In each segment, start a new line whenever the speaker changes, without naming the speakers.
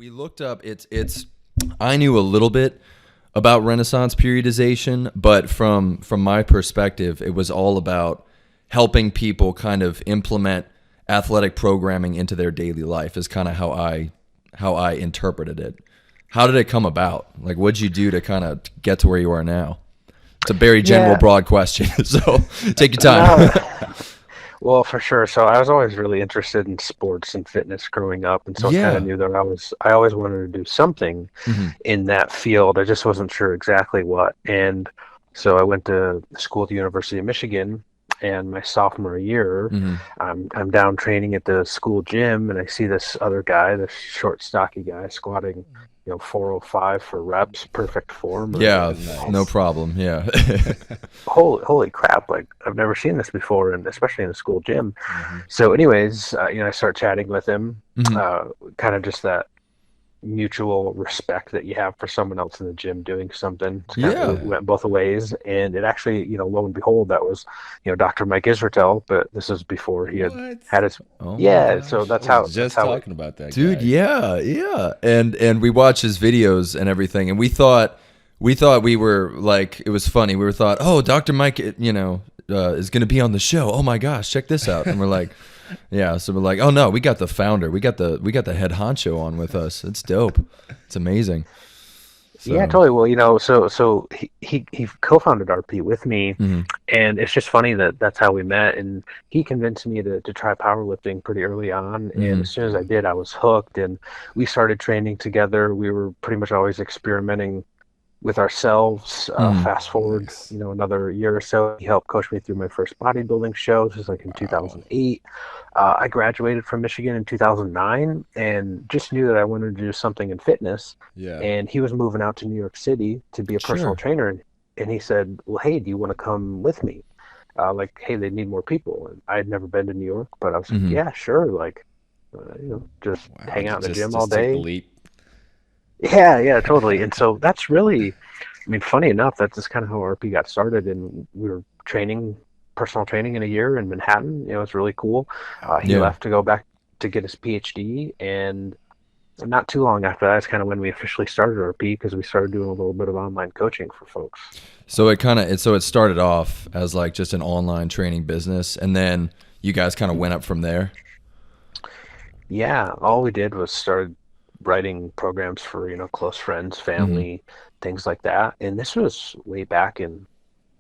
we looked up. It's. I knew a little bit about Renaissance periodization, but from my perspective, it was all about helping people kind of implement athletic programming into their daily life. Is kind of how I interpreted it. How did it come about? Like, what'd you do to kind of get to where you are now? It's a very general,
Yeah,
broad question, so take your time.
no, well, for sure. So I was always really interested in sports and fitness growing up, and so I kind of
Yeah.
knew that I always wanted to do something
Hmm.
in that field. I just wasn't sure exactly what. And so I went to school at the University of Michigan, and my sophomore year,
Hmm.
I'm down training at the school gym, and I see this other guy, this short, stocky guy, squatting, 405 for reps, perfect form, right?
Yeah,
And
no
Nice.
problem. Yeah.
holy crap! Like I've never seen this before, and especially in the school gym.
Hmm.
So, anyways, I start chatting with him,
Hmm.
uh, kind of just that mutual respect that you have for someone else in the gym doing something. It's kind of
Yeah.
it
Yeah.
went both ways, and it actually, lo and behold, that was, Dr. Mike Israetel, but this is before he had
What?
had his,
Oh my
yeah. So
gosh.
I
that's
was
that's
just
how it.
talking about that
Dude,
guy.
yeah, yeah. And we watched his videos and everything, and we thought we were like, it was funny. We were thought, oh, Dr. Mike, is gonna be on the show. Oh my gosh, check this out. And we're like, yeah. So we're like, oh no, we got the founder. We got the head honcho on with us. It's dope. It's amazing.
Yeah,
So
totally. Well, so he co-founded RP with me,
mhm.
and it's just funny that that's how we met. And he convinced me to try powerlifting pretty early on. And as
Mhm.
soon as I
Yeah.
did, I was hooked. And we started training together. We were pretty much always experimenting with ourselves.
Mhm.
Fast forward,
Nice.
another year or so, he helped coach me through my first bodybuilding show. This was like in
Wow.
2008. I graduated from Michigan in 2009 and just knew that I wanted to do something in fitness.
Yeah.
And he was moving out to New York City to be a personal
Sure.
trainer. And he said, well, hey, do you want to come with me? Like, hey, they need more people. And I had never been to New York, but I was like,
Mhm.
yeah, sure. Like, just
Wow.
hang out in the gym all
Just took the
day.
leap.
Yeah, yeah, totally. And so that's really, I mean, funny enough, that's just kind of how RP got started. And we were training, personal training in a year in Manhattan. It's really cool.
Wow.
He
Yeah.
left to go back to get his PhD. And not too long after that is kind of when we officially started RP because we started doing a little bit of online coaching for folks.
So it started off as like just an online training business, and then you guys kind of went up from there.
Yeah, all we did was started writing programs for, close friends,
Mhm.
family, things like that. And this was way back in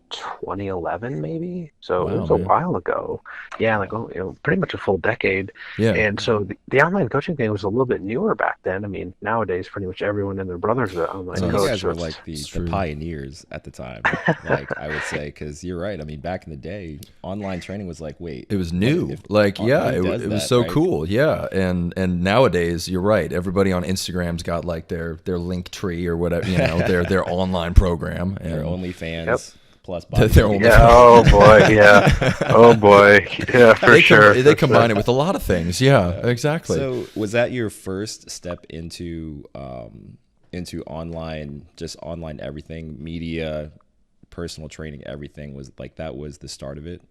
2011 maybe, so it
Wow,
was a
man.
while ago. Yeah, like,
Wow.
pretty much a full decade.
Yeah.
And
Yeah.
so the online coaching thing was a little bit newer back then. I mean, nowadays pretty much everyone and their brother's an online
So
No,
you
coach,
guys
so
were
it's
like
it's
the
true.
pioneers at the time, like I would say, because you're right. I mean, back in the day, online training was like, wait,
It was
what
new.
if
Like, yeah,
who does
it was
that,
so
right?
cool. Yeah. And nowadays, you're right. Everybody on Instagram's got like their link tree or whatever, their online program,
Their
and
yep.
OnlyFans plus
their
bodybuilding.
only
Yeah, oh boy, yeah. Oh boy. Yeah, for sure,
they
for sure.
combine it with a lot of things. Yeah,
Yeah.
exactly.
So was that your first step into online, just online everything, media, personal training, everything was like that was the start of it?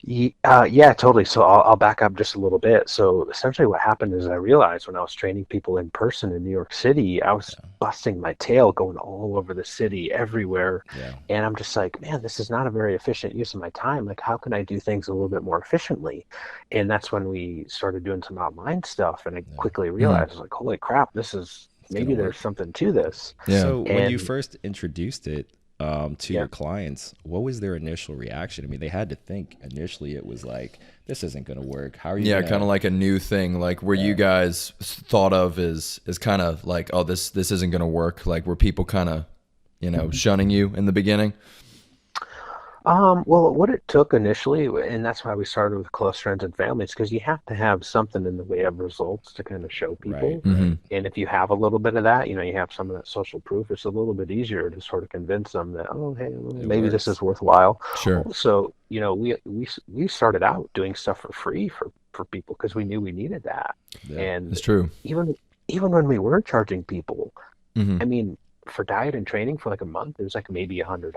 Yeah, totally. So I'll back up just a little bit. So essentially, what happened is I realized when I was training people in person in New York City, I was
Yeah.
busting my tail going all over the city, everywhere.
Yeah.
And I'm just like, man, this is not a very efficient use of my time. Like, how can I do things a little bit more efficiently? And that's when we started doing some online stuff. And I
Yeah.
quickly
Mhm.
realized, like, holy crap, this is
It's gonna
maybe there's
work.
something to this.
Yeah.
So when you
And
first introduced it to
yeah.
your clients, what was their initial reaction? I mean, they had to think initially it was like, this isn't gonna work. How are you
Yeah, kind
gonna?
of like a new thing, like where you
Yeah.
guys thought of as kind of like, oh, this isn't gonna work. Like, were people kind of, shunning you in the beginning?
Well, what it took initially, and that's why we started with close friends and families, because you have to have something in the way of results to kind of show
Right.
people.
Right.
Hmm.
And if you have a little bit of that, you have some of that social proof, it's a little bit easier to sort of convince them that, oh, hey, well,
It
maybe this
works.
is worthwhile.
Sure.
Also, we started out doing stuff for free for people because we knew we needed that.
Yeah.
And
That's true.
even even when we were charging people,
Hmm.
I mean, for diet and training for like a month, it was like maybe $100.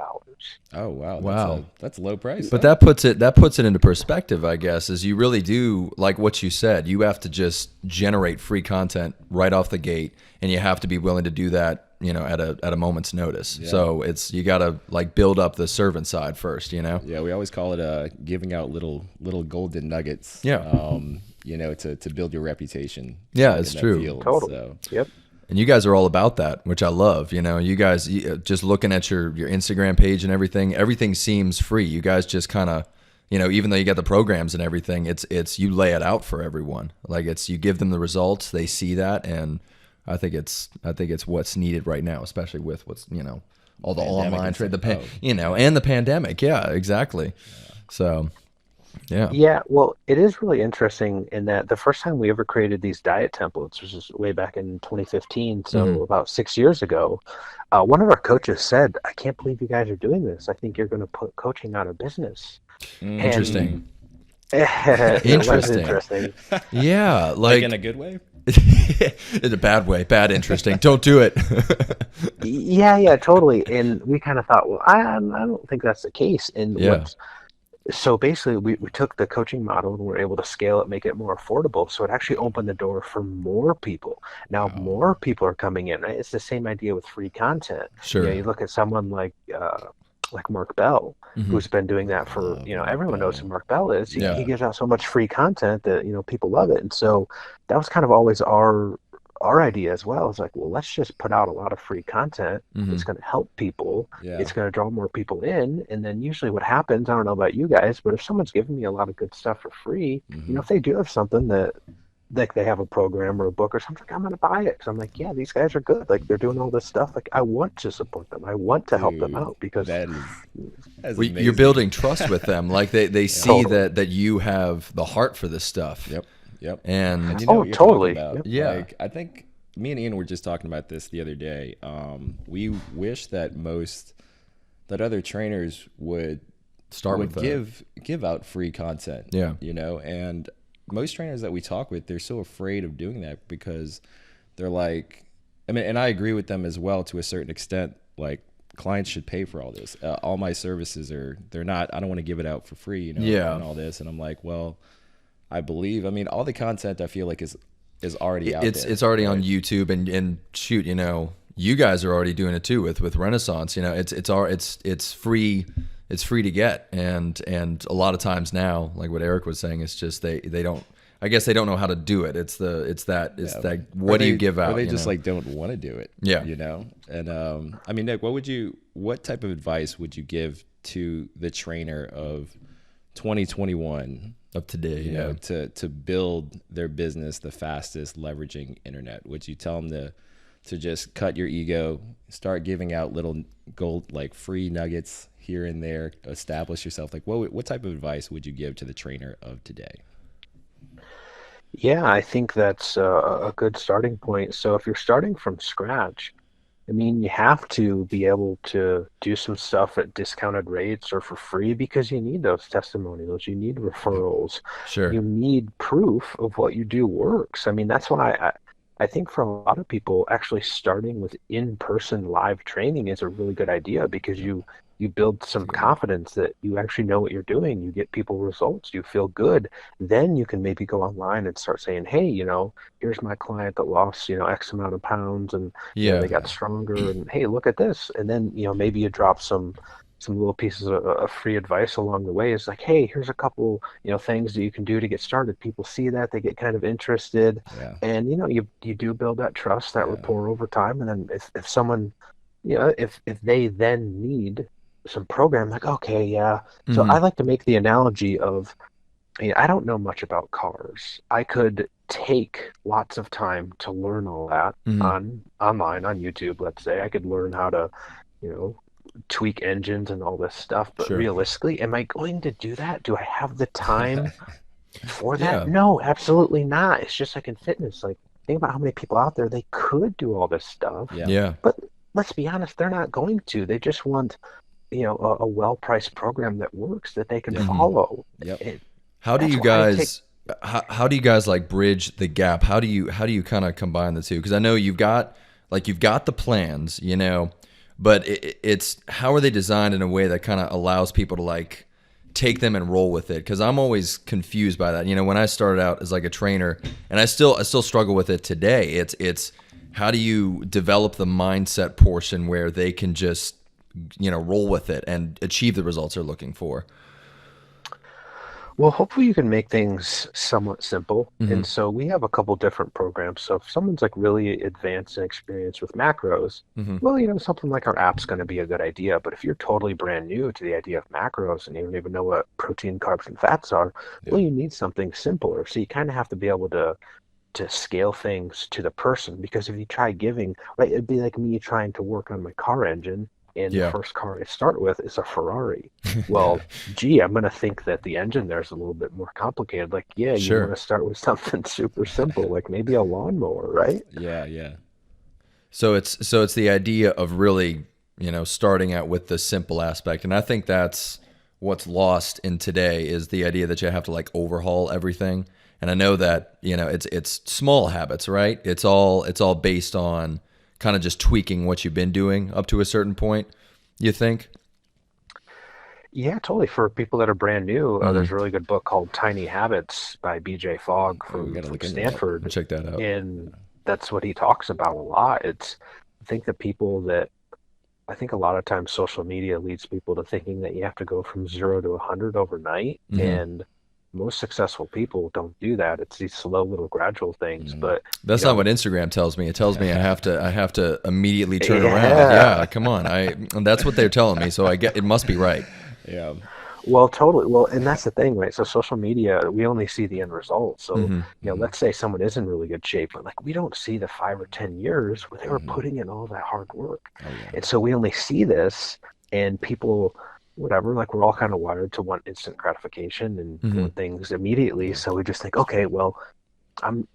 Oh wow,
Wow.
That's a low price.
But
huh?
that puts it into perspective, I guess, is you really do, like what you said, you have to just generate free content right off the gate, and you have to be willing to do that, at a moment's notice.
Yeah.
So you got to like build up the servant side first,
Yeah, we always call it giving out little golden nuggets.
Yeah.
To build your reputation.
Yeah,
in
it's
that
true.
field,
Totally.
So.
Yep.
And you guys are all about that, which I love. You guys just looking at your Instagram page and everything seems free. You guys just kind of, even though you got the programs and everything, it's you lay it out for everyone. Like you give them the results, they see that, and I think it's what's needed right now, especially with what's all the online trade, and the pandemic. Yeah, exactly. Yeah. So. Yeah.
Yeah, well, it is really interesting in that the first time we ever created these diet templates, which is way back in 2015, so about 6 years ago, one of our coaches said, "I can't believe you guys are doing this. I think you're going to put coaching out of business."
Interesting.
It was interesting.
Yeah,
Like in a good way?
In a bad way. Bad interesting. Don't do it.
Yeah, totally. And we kind of thought, well, I don't think that's the case. And
Yeah.
so basically, we took the coaching model and we're able to scale it, make it more affordable. So it actually opened the door for more people. Now more people are coming in. Right? It's the same idea with free content.
Sure.
You look at someone like Mark Bell, who's been doing that for everyone knows who Mark Bell is. He gives out so much free content that people love it. And so that was kind of always our idea as well. Is like, well, let's just put out a lot of free content. It's going to help people. It's going to draw more people in. And then usually what happens, I don't know about you guys, but if someone's giving me a lot of good stuff for free, if they do have something that like they have a program or a book or something, I'm going to buy it. Because I'm like, yeah, these guys are good. Like they're doing all this stuff. Like I want to support them. I want to help them out because
that's
you're
amazing.
building trust with them. Like they see that you have the heart for this stuff.
Yep.
And
you know what you're
totally.
talking about.
Yeah.
Like, I think me and Ian were just talking about this the other day. We wish that other trainers would give out free content.
Yeah.
And most trainers that we talk with, they're so afraid of doing that because they're like, and I agree with them as well to a certain extent. Like clients should pay for all this. All my services they're not. I don't want to give it out for free. And all this. And I'm like, well. I believe. all the content I feel like is already out there.
It's already on YouTube and shoot, you guys are already doing it too with Renaissance. It's free. It's free to get, and a lot of times now, like what Eric was saying, it's just they don't. I guess they don't know how to do it. It's that. What do you give out?
Or they just like don't want to do it.
Yeah.
And Nick, what type of advice would you give to the trainer of 2021?
Of today,
to build their business the fastest, leveraging internet? Would you tell them to just cut your ego, start giving out little gold like free nuggets here and there, establish yourself? Like what type of advice would you give to the trainer of today?
Yeah, I think that's a good starting point. So if you're starting from scratch, you have to be able to do some stuff at discounted rates or for free because you need those testimonials, you need referrals,
Sure.
you need proof of what you do works. That's why I think for a lot of people, actually starting with in-person live training is a really good idea because you build some confidence that you actually know what you're doing. You get people results. You feel good. Then you can maybe go online and start saying, hey, here's my client that lost, X amount of pounds and they got stronger. And hey, look at this. And then, maybe you drop some little pieces of free advice along the way. It's like, hey, here's a couple, things that you can do to get started. People see that, they get kind of interested.
Yeah.
And, you do build that trust, that rapport over time. And then if someone, if they then need some program, like, okay, yeah. So I like to make the analogy of, I don't know much about cars. I could take lots of time to learn all that online on YouTube. Let's say I could learn how to, tweak engines and all this stuff. But realistically, am I going to do that? Do I have the time for that?
Yeah.
No, absolutely not. It's just like in fitness. Like, think about how many people out there, they could do all this stuff.
Yeah.
But let's be honest, they're not going to. They just want a well-priced program that works that they can follow.
Yep.
How do you guys how do you guys like bridge the gap? How do you kind of combine the two? Because I know you've got like you've got the plans, you know, but it's how are they designed in a way that kind of allows people to like take them and roll with it? Because I'm always confused by that. You know, when I started out as like a trainer, and I still struggle with it today. It's how do you develop the mindset portion where they can just, you know, roll with it and achieve the results they're looking for?
Well, hopefully you can make things somewhat simple.
Mm-hmm.
And so we have a couple different programs. So if someone's like really advanced and experienced with macros,
Mm-hmm.
well, something like our app's going to be a good idea. But if you're totally brand new to the idea of macros and you don't even know what protein, carbs, and fats are,
Yeah.
well, you need something simpler. So you kind of have to be able to scale things to the person, because if you try giving, right, it'd be like me trying to work on my car engine, and the
Yeah.
first car I start with is a Ferrari. Well, gee, I'm going to think that the engine there is a little bit more complicated. Like, yeah, you want
Sure.
to start with something super simple, like maybe a lawnmower, right?
Yeah, yeah.
So it's the idea of really, you know, starting out with the simple aspect. And I think that's what's lost in today is the idea that you have to like overhaul everything. And I know that, you know, it's small habits, right? It's all based on kind of just tweaking what you've been doing up to a certain point, you think?
Yeah, totally. For people that are brand new, there's
Mm-hmm.
a really good book called Tiny Habits by BJ Fogg
Oh, we
from,
got to
from
look into that.
I'll
Stanford.
check that out.
And that's what he talks about a lot. I think the people that I think a lot of times social media leads people to thinking that you have to go from 0 to 100 overnight.
Mm-hmm.
And most successful people don't do that. It's these slow little gradual things. But,
That's not what Instagram tells me. It tells me I have to immediately turn around.
yeah.
Yeah, come on. That's what they're telling me. So I get it must be right.
Yeah.
Well, totally. Well, and that's the thing, right? So social media, we only see the end result. So,
Mm-hmm.
let's say someone is in really good shape, but like we don't see the 5 or 10 years where they were
Mm-hmm.
putting in all that hard work.
Oh yeah.
And so we only see this, and people, whatever, like we're all kind of wired to want instant gratification and
Mm-hmm.
want things immediately.
Yeah.
So we just think, okay, well, I'm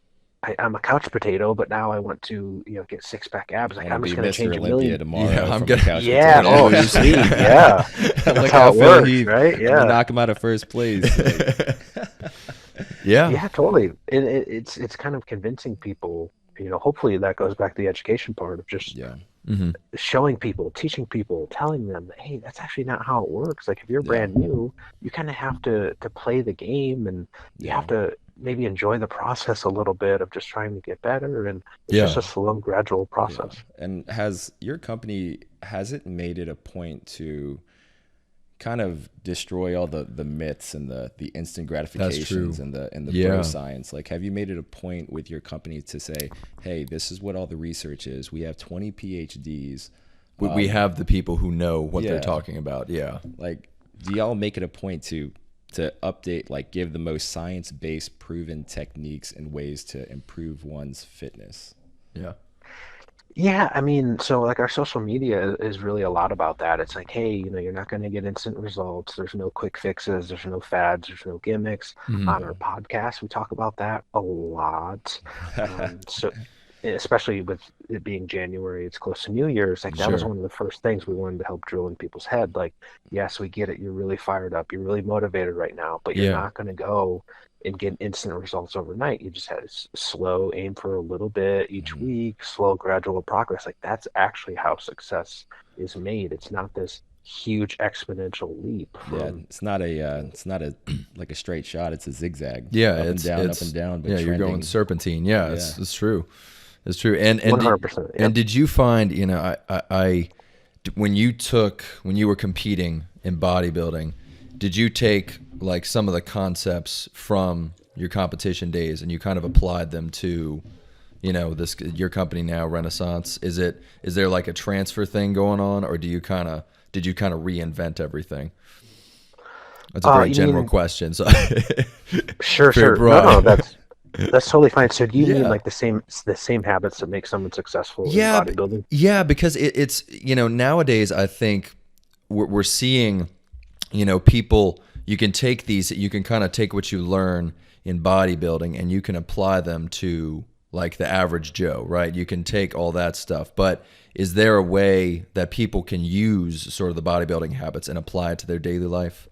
I'm a couch potato, but now I want to, get six pack abs. Like
Want to
I'm just
be
going to
Mr.
change a
Olympia
million.
tomorrow
Yeah, I'm
from
gonna-
the couch
Yeah.
potato.
Oh, sweet. Yeah. That's
Look
how it
Phil
works,
Heath.
right?
I'm
Yeah.
gonna knock him out of first place. Like,
Yeah.
Yeah, totally. It's kind of convincing people. Hopefully that goes back to the education part of just
yeah.
Mm-hmm.
showing people, teaching people, telling them that, hey, that's actually not how it works. Like if you're
Yeah.
brand new, you kind of have to play the game, and you
Yeah.
have to maybe enjoy the process a little bit of just trying to get better. And it's
Yeah.
just a slow, gradual
Yeah.
process.
And has it made it a point to kind of destroy all the myths and the instant gratifications and the
Yeah.
bro science? Like, have you made it a point with your company to say, hey, this is what all the research is. We have 20 PhDs.
We have the people who know what they're
Yeah.
talking about. Yeah.
Like, do y'all make it a point to update, like give the most science-based proven techniques and ways to improve one's fitness?
Yeah.
Yeah, I mean, so like our social media is really a lot about that. It's like, hey, you're not going to get instant results. There's no quick fixes. There's no fads. There's no gimmicks.
Mm-hmm.
On our podcast, we talk about that a lot. So, especially with it being January, it's close to New Year's. Like that was
Sure.
one of the first things we wanted to help drill in people's head. Like, yes, we get it. You're really fired up. You're really motivated right now, but you're
Yeah.
not going to go and get instant results overnight. You just have to slow, aim for a little bit each week, slow, gradual progress. Like that's actually how success is made. It's not this huge exponential leap.
Yeah,
From,
it's not a like a straight shot. It's a zigzag.
Yeah.
up and
It's
down,
it's,
up and down. But
yeah. You're going
trending.
serpentine. Yeah.
Yeah.
It's true. It's true. And
100%. Yeah.
and did you find, when you were competing in bodybuilding, did you take like some of the concepts from your competition days and you kind of applied them to, your company now, Renaissance? Is there like a transfer thing going on, or did you kind of reinvent everything? That's a very
You
general
mean-
question. So
Sure,
Very
sure.
broad.
No, that's totally fine. So do you mean
Yeah.
like the same habits that make someone successful
Yeah,
in bodybuilding?
yeah, because it's nowadays I think we're seeing people, you can kind of take what you learn in bodybuilding and you can apply them to like the average Joe, right? You can take all that stuff, but is there a way that people can use sort of the bodybuilding habits and apply it to their daily life?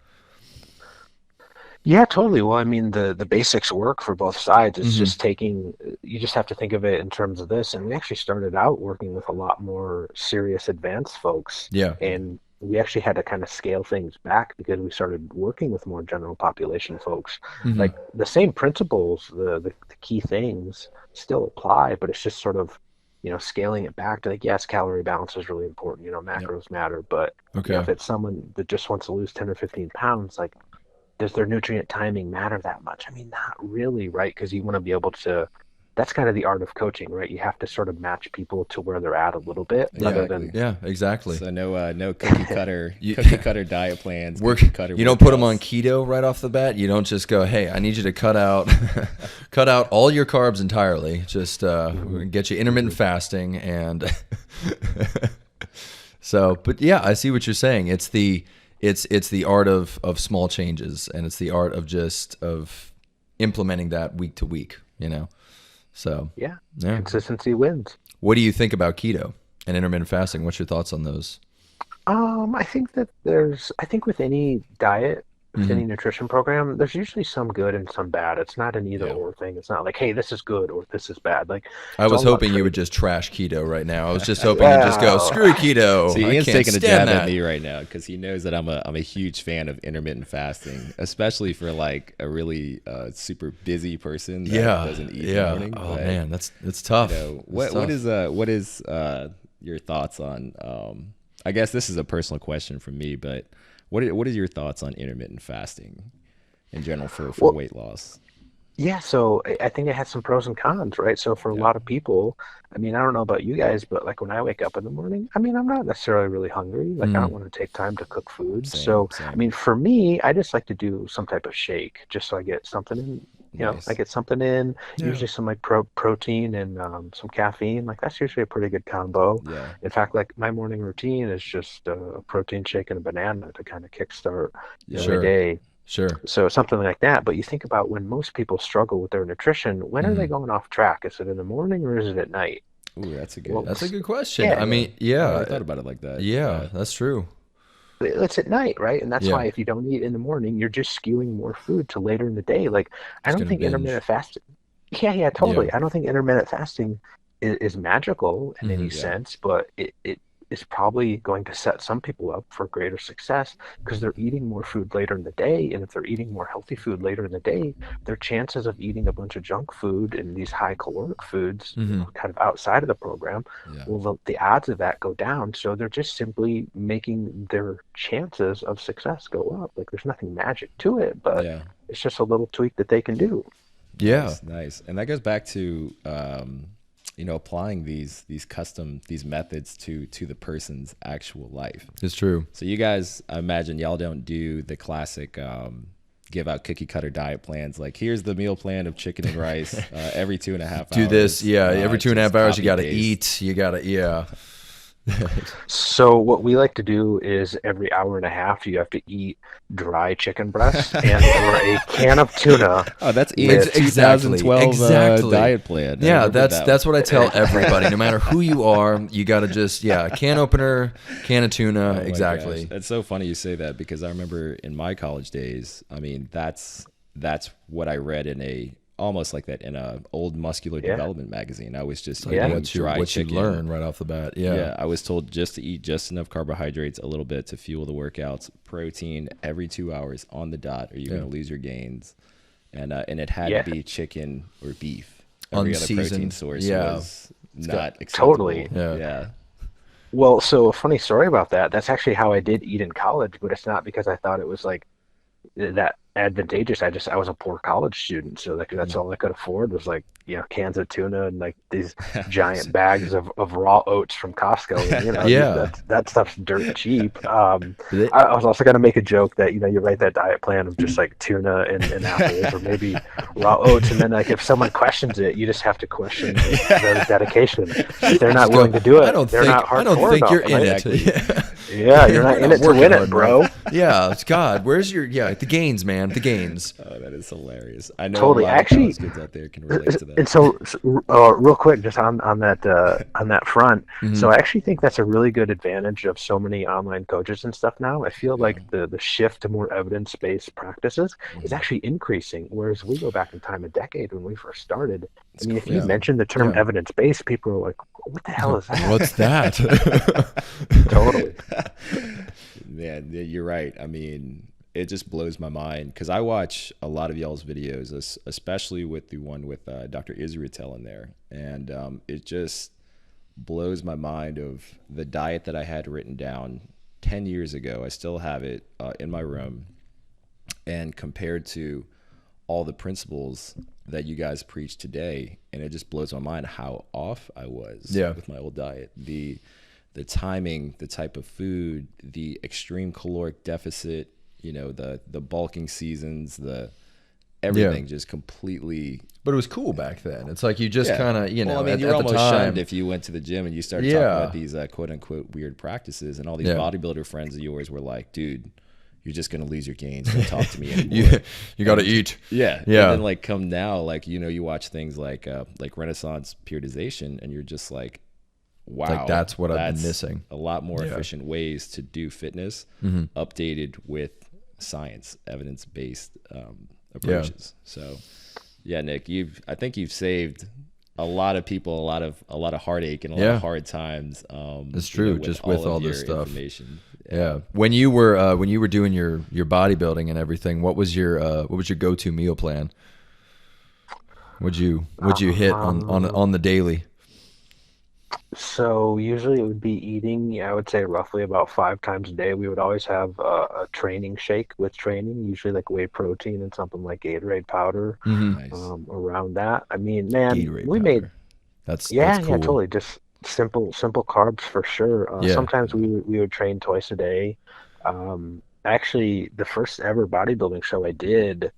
Yeah, totally. Well, I mean, the basics work for both sides. It's
Hmm.
just taking, you just have to think of it in terms of this. And we actually started out working with a lot more serious advanced folks,
Yeah.
and we actually had to kind of scale things back because we started working with more general population folks.
Hmm.
Like the same principles, the key things still apply, but it's just sort of, scaling it back to like, yes, calorie balance is really important,
Yep.
macros matter, but
Okay.
if it's someone that just wants to lose 10 or 15 pounds, like does their nutrient timing matter that much? I mean, not really, right? Because you want to be able to, that's kind of the art of coaching, right? You have to sort of match people to where they're at a little bit
Yeah.
rather than,
Exactly.
Yeah. Exactly.
So no cookie cutter
You,
diet plans,
work.
cookie cutter
You don't put them on
workouts.
keto right off the bat. You don't just go, "Hey, I need you to cut out, cut out all your carbs entirely. Just get you intermittent fasting and." So, but yeah, I see what you're saying. It's the art of small changes, and it's the art of just of implementing that week to week. So
yeah,
yeah.
consistency wins.
What do you think about keto and intermittent fasting? What's your thoughts on those?
I think that I think with any diet, with
Hmm.
any nutrition program, there's usually some good and some bad. It's not an either
Yeah.
or thing. It's not like, hey, this is good or this is bad. Like,
I
it's
was
all about
hoping you would
trade.
just trash keto right now. I was just hoping you'd just go,
Well,
screw keto.
See,
I
Ian's
can't
taking a
stand
jab at
that.
me right now because he knows that I'm a huge fan of intermittent fasting, especially for like a really super busy person that
Yeah,
doesn't eat in the
yeah.
morning.
Oh
But
man, that's tough. That's
what
tough.
is your thoughts on? I guess this is a personal question from me, but what is your thoughts on intermittent fasting in general for
well,
weight loss?
yeah, so I think it has some pros and cons, right? So for a
Yeah.
lot of people, I mean, I don't know about you guys, but like when I wake up in the morning, I mean, I'm not necessarily really hungry. Like I don't
Mm,
want to take time to cook food.
Same,
So, I
same.
mean, for me, I just like to do some type of shake just so I get something in, I
Nice.
get something in,
yeah.
usually some like protein and some caffeine. Like that's usually a pretty good combo.
Yeah.
In fact, like my morning routine is just a protein shake and a banana to kind of kickstart,
Yeah.
my
Sure.
day.
Sure.
So something like that. But you think about when most people struggle with their nutrition, when are they
Hmm.
going off track? Is it in the morning or is it at night?
Ooh, that's a
Well,
good.
That's a good question. I
yeah,
Yeah.
mean,
I never
yeah,
thought about it like that.
yeah,
Yeah.
that's true.
it's at night, right? And that's
Yeah,
why if you don't eat in the morning, you're just skewing more food to later in the day. Like, I
just
don't
gonna
think
binge.
intermittent fasting, yeah,
Yeah.
totally. I don't think intermittent fasting is magical in any
Hmm.
Yeah.
sense, but it is probably going to set some people up for greater success because they're eating more food later in the day. And if they're eating more healthy food later in the day, their chances of eating a bunch of junk food and these high caloric foods,
Hmm.
kind of outside of the program,
Yeah.
well, the odds of that go down. So they're just simply making their chances of success go up. Like there's nothing magic to it, but
Yeah.
it's just a little tweak that they can do.
Yeah.
Nice, nice. And that goes back to applying these methods to the person's actual life.
It's true.
So you guys, I imagine y'all don't do the classic give out cookie cutter diet plans. Like here's the meal plan of chicken and rice every 2.5
Do this.
hours.
Yeah. Every two and a half
Just
hours, you
copy
got to
paste.
eat. You got to, yeah.
So what we like to do is every hour and a half you have to eat dry chicken breast and or a can of tuna
Oh, that's Ian's
with
Exactly.
2012
Exactly.
diet plan. I
Yeah,
remember
that's what I tell everybody. No matter who you are, you got to just can opener, can of tuna.
Oh my
Exactly.
gosh, it's so funny you say that because I remember in my college days. I mean, that's what I read in a almost like that in a old muscular
yeah,
development magazine. I was just
Like
yeah.
eating
what you
dry
what you
chicken.
learn right off the bat. Yeah.
Yeah, I was told just to eat just enough carbohydrates, a little bit to fuel the workouts, protein every 2 hours on the dot, or you're
Yeah.
going to lose your gains. And it had
Yeah,
to be chicken or beef. Every other protein
Unseasoned.
source
Yeah.
was
got-
not acceptable.
totally.
Yeah.
Yeah.
Well, so a funny story about that. That's actually how I did eat in college, but it's not because I thought it was like that advantageous. I was a poor college student, so like that's
Mm.
all I could afford was like cans of tuna and like these giant bags of raw oats from Costco. And,
Yeah.
that stuff's dirt cheap.
They-
I was also gonna make a joke that you write that diet plan of just like tuna and apples or maybe raw oats, and then like if someone questions it, you just have to question their dedication. If they're not
Just go,
willing to do
I
it,
don't
they're
think
not
I don't
hardcore
think
enough,
you're in
Exactly.
it.
Yeah, you're
You're
not in
not
it to
working
win
hard
it, bro.
enough. Yeah, it's God. Where's your the gains, man? and the gains.
Oh, that is hilarious. I know
Totally.
a lot of
Actually,
college kids out there can relate to
and
that.
so, real quick, just on that front.
Mhm.
So I actually think that's a really good advantage of so many online coaches and stuff now. I feel
Yeah.
like the shift to more evidence-based practices is actually increasing. Whereas we go back in time a decade when we first started. I
It's
mean, if you
crazy.
mention the term
Yeah.
evidence-based, people are like, "What the hell is that?"
What's that?
Totally.
Man, yeah, you're right. I mean, it just blows my mind because I watch a lot of y'all's videos, especially with the one with Dr. Israel in there, and it just blows my mind of the diet that I had written down 10 years ago. I still have it in my room, and compared to all the principles that you guys preach today, and it just blows my mind how off I was with my old diet. The timing, the type of food, the extreme caloric deficit, the bulking seasons, the everything just completely.
But it was cool back then. It's like you just kind of,
Well, I mean, you were almost shunned if you went to the gym and you started talking about these quote unquote weird practices, and all these bodybuilder friends of yours were like, dude, you're just going to lose your gains. Don't talk to me anymore.
You got to eat.
Yeah. And then like come now, like, you watch things like Renaissance Periodization, and you're just like, wow,
like that's what I've been missing.
A lot more efficient ways to do fitness, updated with science, evidence-based approaches. So yeah, Nick, I think you've saved a lot of people a lot of heartache and a lot of hard times.
That's true. Just with all this stuff.
Information.
Yeah. When you were doing your bodybuilding and everything, what was your go-to meal plan? Would you hit on the daily?
So usually it would be eating, I would say roughly about 5 times a day. We would always have a training shake with training, usually like whey protein and something like Gatorade powder
Nice.
around that. I mean, man,
Gatorade
we
powder.
made,
That's
yeah,
cool.
yeah, totally. Just simple carbs for sure. Sometimes we would train twice a day. Actually, the first ever bodybuilding show I did,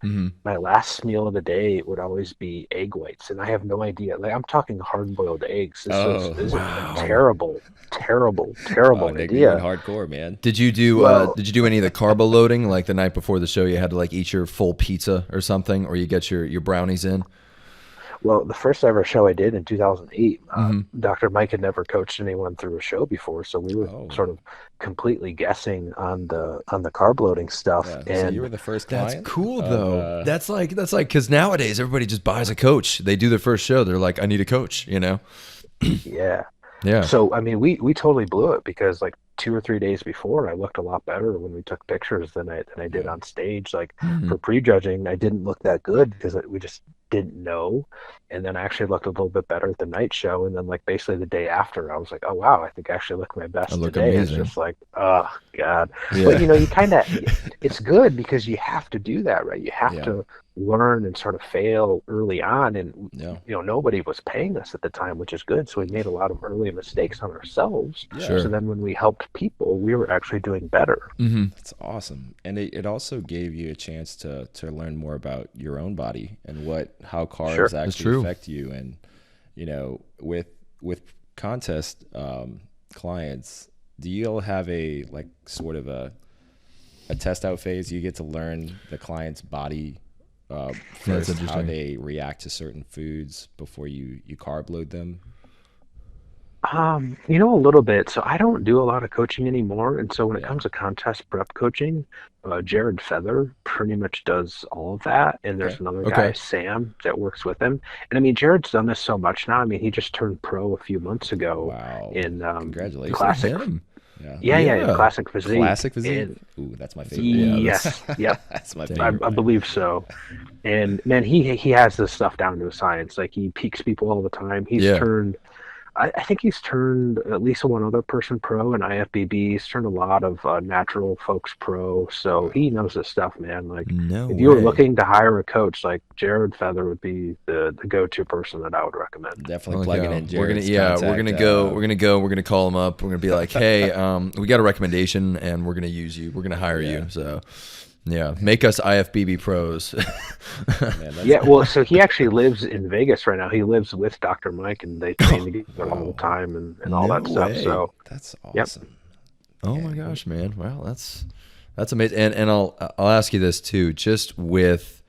my last meal of the day would always be egg whites, and I have no idea. Like I'm talking hard-boiled eggs. This was a terrible
Nick, you
idea.
went hardcore, man.
Did you do any of the carbo loading, like the night before the show? You had to like eat your full pizza or something, or you get your brownies in.
Well, the first ever show I did in 2008, Dr. Mike had never coached anyone through a show before, so we were sort of completely guessing on the carb loading stuff.
Yeah,
and
so you were the first client.
That's cool though. That's like because nowadays everybody just buys a coach. They do their first show. They're like, I need a coach.
Yeah.
Yeah.
So I mean, we totally blew it because like 2 or 3 days before, I looked a lot better when we took pictures than I did on stage. Like for prejudging, I didn't look that good because we just didn't know. And then I actually looked a little bit better at the night show. And then like basically the day after, I was like, oh wow, I think I actually look my best today.
Amazing.
It's just like, oh God.
Yeah.
But you kind of, it's good because you have to do that, right? You have to learn and sort of fail early on. And nobody was paying us at the time, which is good. So we made a lot of early mistakes on ourselves.
Sure.
So then when we helped people, we were actually doing better.
That's awesome. And it also gave you a chance to learn more about your own body and how carbs actually affect you. And with contest clients, do you all have a like sort of a test out phase? You get to learn the client's body first, how they react to certain foods before you carb load them?
A little bit. So I don't do a lot of coaching anymore. And so when it comes to contest prep coaching, Jared Feather pretty much does all of that. And there's another guy, Sam, that works with him. And I mean, Jared's done this so much now. I mean, he just turned pro a few months ago.
Wow.
In
Congratulations.
classic.
Yeah,
in classic physique.
Classic physique? Ooh, that's my favorite.
Yes. Yep.
That's my favorite.
I believe so. And man, he has this stuff down to a science. Like he peaks people all the time. He's turned, I think he's turned at least one other person pro in IFBB. He's turned a lot of natural folks pro. So he knows this stuff, man. Like if you were looking to hire a coach, like Jared Feather would be the go-to person that I would recommend.
Definitely plugging in Jared's
we're gonna call him up. We're gonna be like, hey, we got a recommendation and we're gonna use you. We're gonna hire you. So make us IFBB pros.
Man, well, so he actually lives in Vegas right now. He lives with Dr. Mike, and they train together all the time and all that stuff. So
that's awesome.
Oh my gosh, man! Wow, That's amazing. And I'll ask you this too, just with,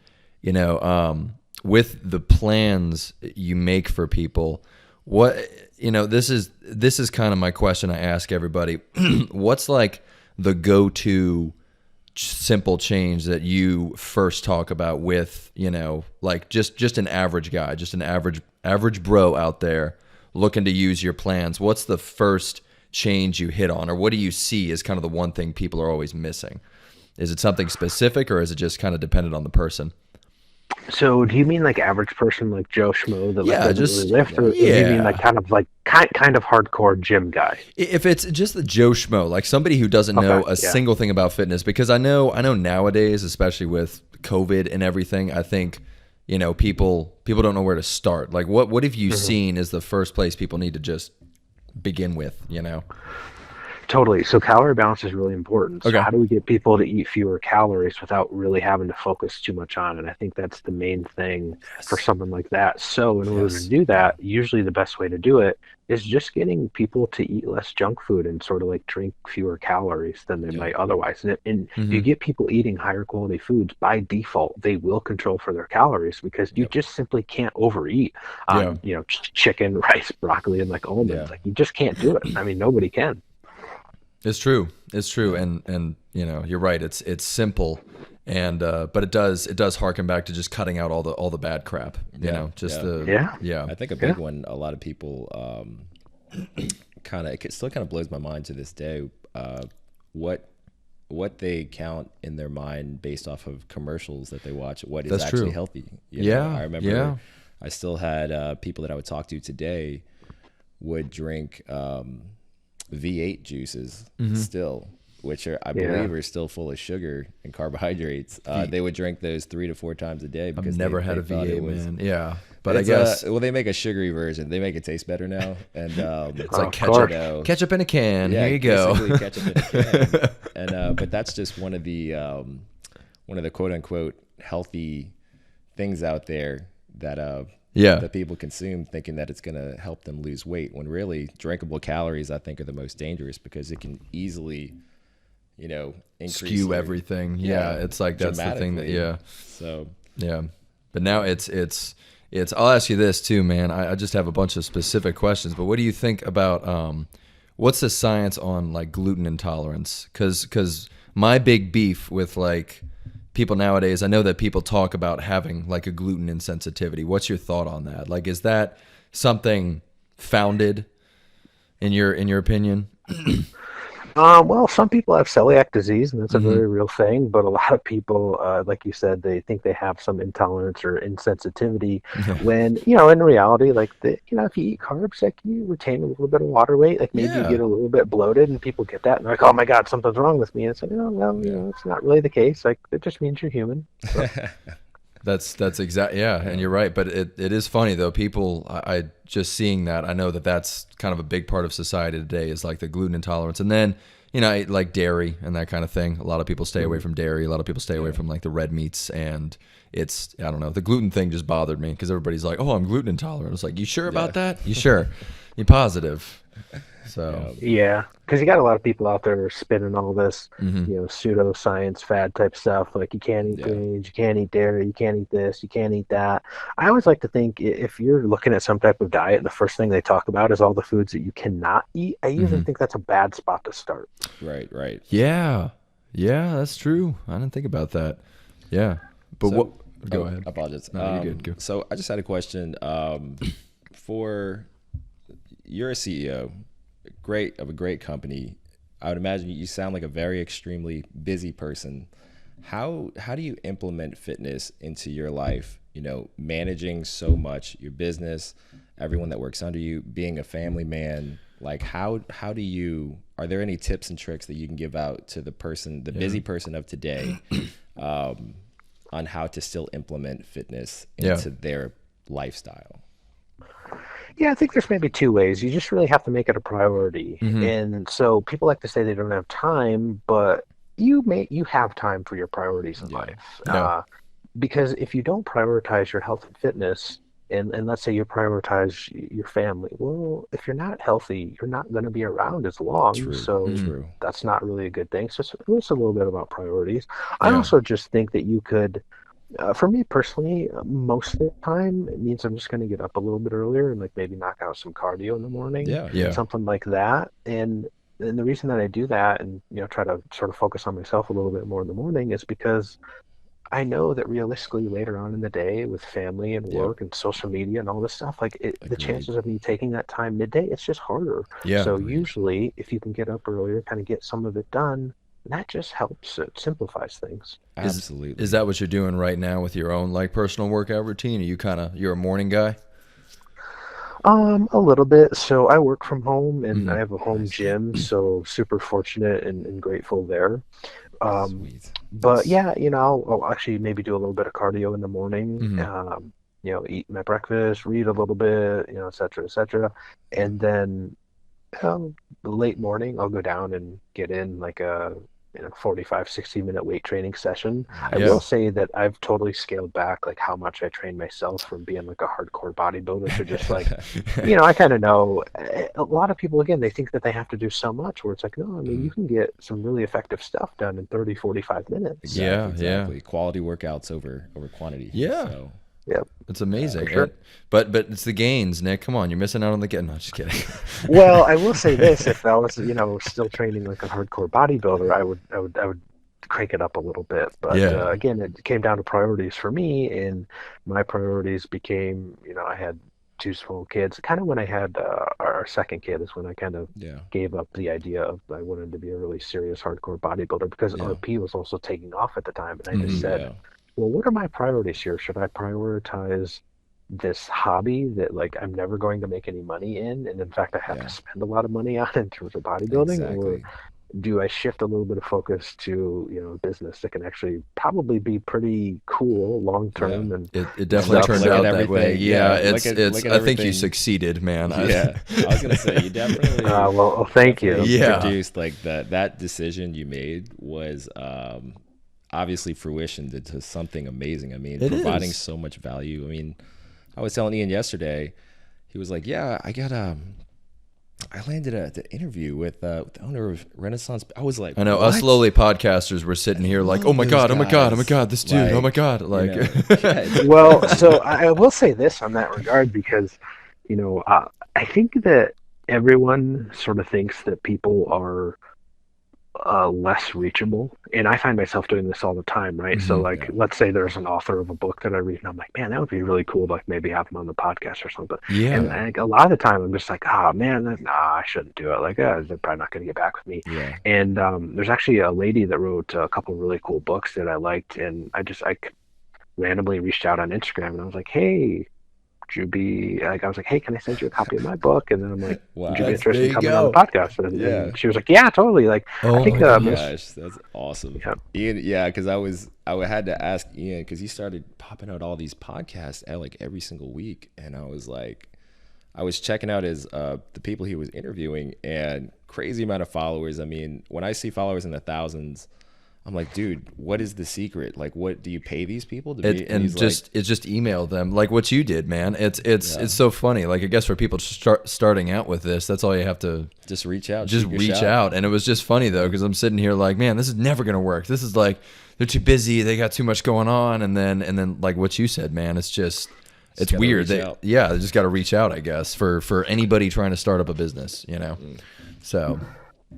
with the plans you make for people, what, this is kind of my question I ask everybody. What's like the go-to simple change that you first talk about with, like just an average guy, just an average bro out there looking to use your plans? What's the first change you hit on, or what do you see as kind of the one thing people are always missing? Is it something specific, or is it just kind of dependent on the person?
So do you mean like average person, like Joe Schmo that like
Yeah,
doesn't
just
really lift, or do you mean like
yeah.
kind of hardcore gym guy?
If it's just the Joe Schmo, like somebody who doesn't
Okay,
know a
yeah.
single thing about fitness, because I know nowadays, especially with COVID and everything, I think, people don't know where to start. Like what have you
Mhm.
seen is the first place people need to just begin with?
Totally. So calorie balance is really important. So
Okay.
how do we get people to eat fewer calories without really having to focus too much on it? I think that's the main thing for
Yes.
someone like that. So in order to
Yes.
do
Yeah.
that, usually the best way to do it is just getting people to eat less junk food and sort of like drink fewer calories than they
Yep.
might otherwise. And if you
Hmm.
get people eating higher quality foods, by default, they will control for their calories because you
Yep.
just simply can't overeat
Yeah.
on, chicken, rice, broccoli, and like
Yeah.
almonds. Like you just can't do it. I mean, nobody can.
It's true. It's true.
Yeah.
And you're right. It's simple, and but it does harken back to just cutting out all the bad crap.
Yeah.
Just
Yeah.
the
Yeah.
yeah.
I think a
Yeah.
big one, a lot of people kind of, it still kind of blows my mind to this day, what they count in their mind based off of commercials that they watch, what is
That's
actually
true.
healthy.
Yeah.
I remember
Yeah.
I still had people that I would talk to today would drink V8 juices still, which are, I
Yeah.
believe, are still full of sugar and carbohydrates.
V-
They would drink those 3 to 4 times a day
I've
because
never had
they
a
thought it
V8,
was.
man. Yeah. But I
It's
guess
well, they make a sugary version. They make it taste better now, and
it's like
Of course.
ketchup in a can.
yeah,
Here you go.
basically ketchup in a can. And but that's just one of the quote unquote healthy things out there that
Yeah.
that people consume, thinking that it's going to help them lose weight. When really, drinkable calories, I think, are the most dangerous because it can easily, increase
Skew
your,
everything. Yeah. It's like that's the thing that
dramatically.
yeah.
So
Yeah. But now I'll ask you this too, man. I just have a bunch of specific questions, but what do you think about what's the science on like gluten intolerance? Cuz my big beef with like people nowadays, I know that people talk about having like a gluten insensitivity. What's your thought on that? Like, is that something founded in your opinion?
Well, some people have celiac disease, and that's a
Hmm.
very real thing. But a lot of people, like you said, they think they have some intolerance or insensitivity.
Yeah.
When in reality, like if you eat carbs, like you retain a little bit of water weight. Like maybe you
Yeah.
get a little bit bloated, and people get that, and they're like, "Oh my God, something's wrong with me." And it's like, "Oh well,
yeah,
it's not really the case. Like it just means you're human." So
That's exact. Yeah, and you're right. But it is funny though. People, I just seeing that. I know that that's kind of a big part of society today is like the gluten intolerance, and then like dairy and that kind of thing. A lot of people stay away
mhm.
from dairy. A lot of people stay away
yeah,
from like the red meats, and I don't know. The gluten thing just bothered me because everybody's like, "Oh, I'm gluten intolerant." It's like, you sure
yeah,
about that? You sure? You positive? So,
yeah,
Yeah, because you got a lot of people out there spinning all this,
hmm
pseudoscience fad type stuff. Like you can't eat
yeah.
grains, you can't eat dairy, you can't eat this, you can't eat that. I always like to think if you're looking at some type of diet, and the first thing they talk about is all the foods that you cannot eat. I usually
hmm
think that's a bad spot to start.
Right, right.
yeah, yeah, that's true. I didn't think about that. Yeah, but what?
So,
Go
oh,
ahead.
I apologize.
No, you're good. Go.
So I just had a question. For You're a CEO, great of a great company. I would imagine you sound like a very extremely busy person. How do you implement fitness into your life? Managing so much, your business, everyone that works under you, being a family man. Like how do you? Are there any tips and tricks that you can give out to the
Yeah.
busy person of today, um, on how to still implement fitness
Yeah.
into their lifestyle?
Yeah, I think there's maybe two ways. You just really have to make it a priority.
hmm
And so people like to say they don't have time, but you have time for your priorities in
Yeah,
life.
Yeah.
Because if you don't prioritize your health and fitness, and let's say you prioritize your family. Well, if you're not healthy, you're not going to be around as long.
True,
So
Mhm.
true.
that's not really a good thing. So it's a little bit about priorities. I
Yeah.
also just think that you could, for me personally, most of the time, it means I'm just going to get up a little bit earlier and like maybe knock out some cardio in the morning,
Yeah, yeah.
Yeah.
something like that. And the reason that I do that and try to sort of focus on myself a little bit more in the morning is because I know that realistically later on in the day with family and
Yep.
work and social media and all this stuff, like the
Agreed.
chances of me taking that time midday, it's just harder.
Yeah.
So
Agreed.
usually if you can get up earlier, kind of get some of it done, that just helps. It simplifies things.
Is
Absolutely.
that what you're doing right now with your own like personal workout routine? Are you you're a morning guy?
A little bit. So I work from home and I
Mm-hmm.
have a home
Nice.
gym, so super fortunate and grateful there. Um,
Sweet.
but
That's
yeah, I'll actually maybe do a little bit of cardio in the morning.
Mm-hmm.
Eat my breakfast, read a little bit, et cetera, et cetera.
yep.
And then the late morning, I'll go down and get in like a 45, 60-minute weight training session. I
Yeah.
will
Nice.
say that I've totally scaled back like how much I train myself from being like a hardcore bodybuilder to just like, I kind of know a lot of people, again, they think that they have to do so much where it's like, no, I mean, you
Mhm.
can get some really effective stuff done in 30, 45 minutes.
Yeah.
Exactly,
Yeah.
exactly. Quality workouts over quantity.
Yeah.
So
Yep,
It's
for
amazing.
sure.
But it's the gains, Nick. Come on, you're missing out on the gain. No, just kidding.
Well, I will say this: if I was, still training like a hardcore bodybuilder, I would crank it up a little bit. But
Yeah.
yeah,
again, it came down to priorities for me, and my priorities became, I had two small kids. Kind of when I had our second kid is when I kind of
yeah,
gave up the idea of I wanted to be a really serious hardcore bodybuilder because
yeah,
RP was also taking off at the time, and I just
Mm-hmm.
said,
yeah,
well, what are my priorities here? Should I prioritize this hobby that like I'm never going to make any money in, and in fact I have to
yeah.
spend a lot of money on in terms of bodybuilding, or
Exactly.
do I shift a little bit of focus to a business that can actually probably be pretty cool long
Yeah.
term and
It
And
definitely
stuff?
turned
look at
So
out that way.
everything.
Yeah,
Yeah,
it's.
look at
I think you
everything.
succeeded, man.
Yeah, I was gonna say you definitely,
well, thank you.
Yeah,
produced like that decision you made was obviously fruition to something amazing. I mean,
it
providing
is.
so much value. I mean, I was telling Ian yesterday, he was like, "Yeah, I landed the interview with the owner of Renaissance." I was like,
I know us
"What?"
lowly podcasters were
I
sitting here like, oh
love
my
those
god, oh my god, oh my
guys.
god, this dude, oh my
Like,
god,
you
like.
know, yeah, it's
Well, so I will say this on that regard because I think that everyone sort of thinks that people are less reachable. And I find myself doing this all the time, right? So,
Hmm.
like,
yeah,
let's say there's an author of a book that I read, and I'm like, man, that would be really cool to like maybe have them on the podcast or something.
Yeah.
And
yeah,
like, a lot of the time, I'm just like, oh man, nah, I shouldn't do it. Like, they're probably not going to get back with me.
yeah.
And there's actually a lady that wrote a couple of really cool books that I liked, and I randomly reached out on Instagram, and I was like, hey. Would you be like, I was like, hey, can I send you a copy of my book? And then I'm like, would you be
Wow.
There
interested in
you
coming on the
go.
podcast? And
Yeah.
she was like, yeah, totally. Like, I
Oh
think
my
most,
gosh.
Gosh, that's awesome.
yeah,
Ian, yeah, because I had to ask Ian because he started popping out all these podcasts at like every single week, and I was like, I was checking out his the people he was interviewing, and crazy amount of followers. I mean, when I see followers in the thousands, I'm like, dude, what is the secret? Like, what do you pay these people to be? And he's like,
It's just email them like what you did, man.
yeah,
It's so funny. Like I guess for people starting out with this, that's all you have to
just reach out,
just
shoot your
reach
shot.
out. And it was just funny though because I'm sitting here like, man, this is never gonna work. This is like they're too busy. They got too much going on. And then like what you said, man, it's
gotta
weird.
reach out.
Yeah, they just got to reach out, I guess, for anybody trying to start up a business. So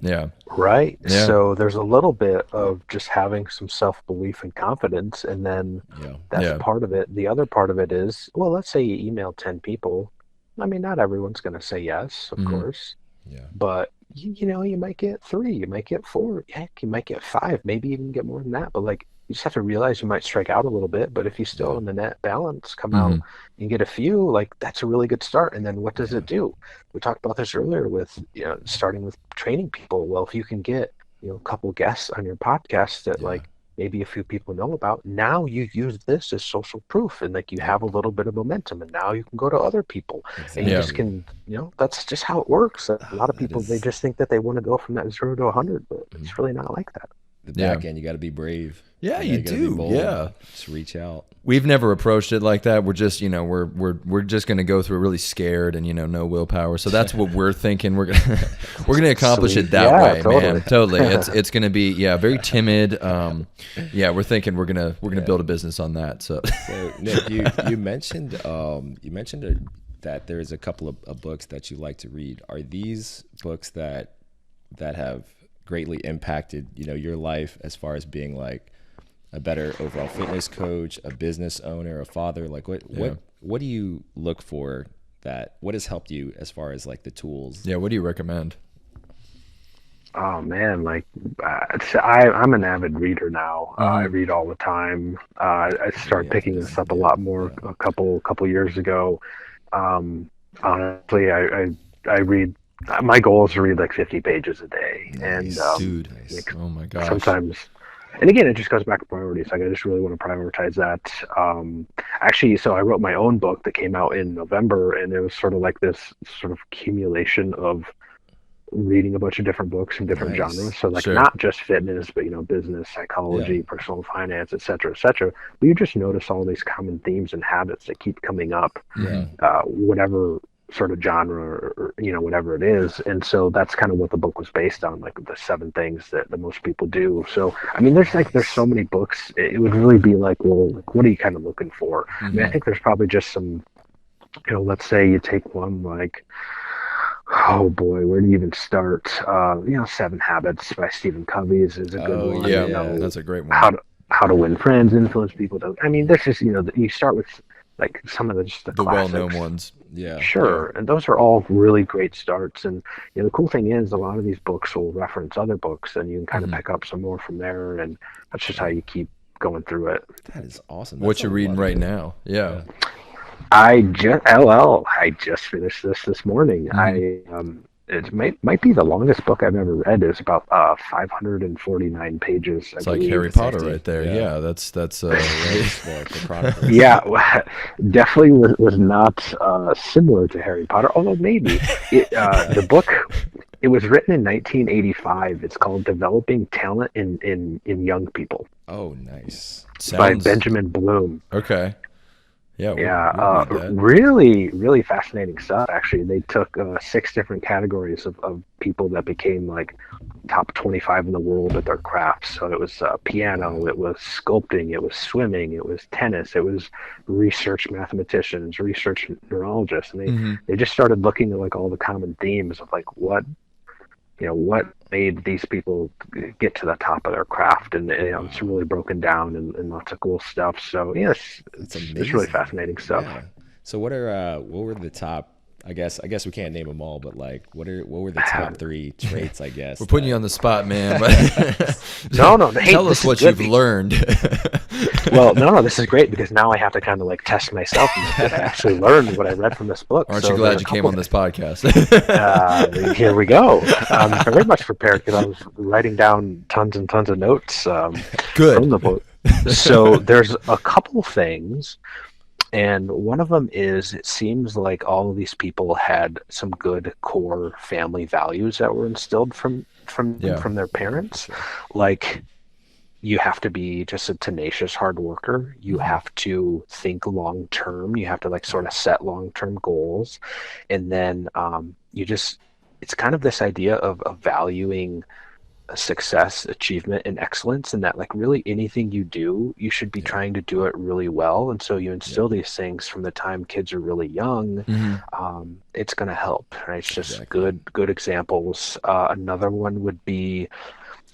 yeah,
right.
yeah,
So there's a little bit of just having some self belief and confidence, and then
Yeah,
that's
yeah.
part of it. The other part of it is, well, let's say you email 10 people. I mean, not everyone's going to say yes, of
Hmm.
course,
yeah,
but you might get three, you might get four, heck, you might get five, maybe even get more than that. But like, you just have to realize you might strike out a little bit. But if you still
yeah,
in the net balance come
Hmm.
out and get a few, like that's a really good start. And then what does
yeah,
it do? We talked about this earlier with starting with training people. Well, if you can get a couple guests on your podcast that
yeah.
like maybe a few people know about, now you use this as social proof and like you
Yep,
have a little bit of momentum, and now you can go to other people and you
Yeah.
just
exactly.
can, that's just how it works. A
Ah,
lot of
that
people, they
is
just think that they want to go from that 0 to 100, but
mm,
it's really not like that.
the back end, you got to be brave.
Yeah,
you
you
gotta be
do.
bold.
Yeah.
Just reach out.
We've never approached it like that. We're just, we're just going to go through it really scared and, no willpower. So that's what we're thinking. We're going to accomplish
Sweet.
it that
Yeah,
way,
totally.
man. Totally. It's going to be, very timid. We're thinking we're going to build a business on that. So
Nick, you mentioned that there's a couple of books that you like to read. Are these books that have greatly impacted, your life as far as being like a better overall fitness coach, a business owner, a father? Like what do you look for what has helped you as far as like the tools?
Yeah. What do you recommend?
Oh man, like I'm an avid reader now. I read all the time. I started picking this up a lot more a couple years ago. Honestly, I read. My goal is to read like 50 pages a day,
Nice.
and
Dude.
like,
Oh my gosh.
sometimes. And again, it just goes back to priorities. Like I just really want to prioritize that. Actually, so I wrote my own book that came out in November, and it was sort of like this sort of accumulation of reading a bunch of different books from different
Nice.
genres. So like
Sure.
not just fitness, but business, psychology, personal finance, et cetera, et cetera. But you just notice all these common themes and habits that keep coming up, whatever sort of genre or whatever it is. And so that's kind of what the book was based on, like the 7 things that most people do. So I mean, there's so many books. It would really be like, well, like, what are you kind of looking for? I mean, I think there's probably just some, let's say you take one like, oh boy, where do you even start? 7 Habits by Stephen Covey is a good one.
Yeah, that's a great one.
How to Win Friends, Influence People. I mean, this is you start with like some of the
The
classics.
well-known ones.
Yeah.
Sure, and those are all really great starts. And the cool thing is, a lot of these books will reference other books, and you can kind of pick up some more from there. And that's just how you keep going through it.
That is awesome.
What you're reading right now? Yeah.
I just finished this morning. It might be the longest book I've ever read. It's about 549 pages.
It's like Harry Potter right there. Yeah, that's
yeah, definitely was not similar to Harry Potter. Although maybe the book. It was written in 1985. It's called Developing Talent in Young People.
Oh, nice.
By Benjamin Bloom.
Okay. Yeah.
Really, really fascinating stuff. Actually, they took 6 different categories of people that became like top 25 in the world at their crafts. So it was piano, it was sculpting, it was swimming, it was tennis, it was research mathematicians, research neurologists, and they just started looking at like all the common themes of like what made these people get to the top of their craft, and it's really broken down and lots of cool stuff. So yes, it's really fascinating stuff.
Yeah. So what were the top? I guess we can't name them all, but like what were the top 3 traits? I guess
we're putting you on the spot, man.
No. Hey,
tell us what you've learned.
Well, no, this is great because now I have to kind of like test myself and did I actually learn what I read from this book.
Aren't you glad you came on this podcast?
Here we go. I'm very much prepared because I was writing down tons and tons of notes
Good.
from the book. So there's a couple things, and one of them is it seems like all of these people had some good core family values that were instilled from their parents, like. You have to be just a tenacious hard worker. You have to think long term. You have to like sort of set long term goals. And then it's kind of this idea of valuing success, achievement, and excellence, and that like really anything you do, you should be trying to do it really well. And so you instill these things from the time kids are really young. It's going to help, right? It's just good examples. Another one would be,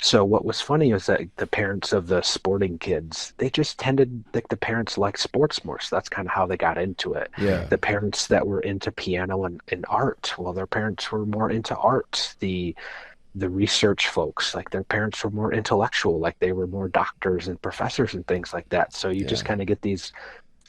so what was funny is that the parents of the sporting kids, they just tended, like the parents liked sports more. So that's kind of how they got into it.
Yeah.
The parents that were into piano and art, well, their parents were more into art. The research folks, like their parents were more intellectual, like they were more doctors and professors and things like that. So you just kind of get these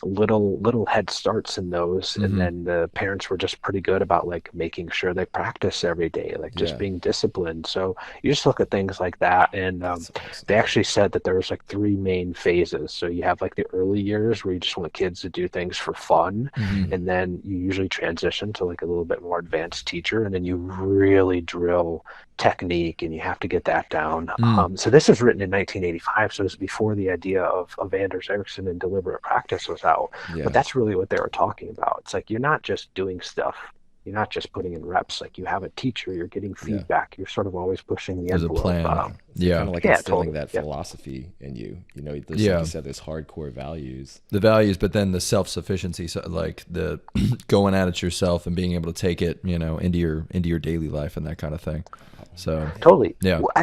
little head starts in those, and
Mm-hmm.
then the parents were just pretty good about like making sure they practice every day, like just
Yeah.
being disciplined. So you just look at things like that, and
That's
they
awesome.
actually said that there was like three main phases. So you have like the early years where you just want kids to do things for fun,
Mm-hmm.
and then you usually transition to like a little bit more advanced teacher, and then you really drill technique, and you have to get that down.
Mm.
So this was written in 1985, so it's before the idea of Anders Ericsson and deliberate practice was out. But
Yeah.
that's really what they were talking about. It's like you're not just doing stuff. You're not just putting in reps. Like you have a teacher, you're getting
Yeah.
feedback. You're sort of always pushing the
There's a
envelope.
plan.
They're kind
Yeah.
of like
Yeah,
instilling
totally.
that
Yeah.
philosophy in you. You know, there's like you
Yeah.
said, there's hardcore values.
The values, but then the self-sufficiency, so like the going at it yourself and being able to take it, into your daily life and that kind of thing. So,
Totally.
yeah.
Well, I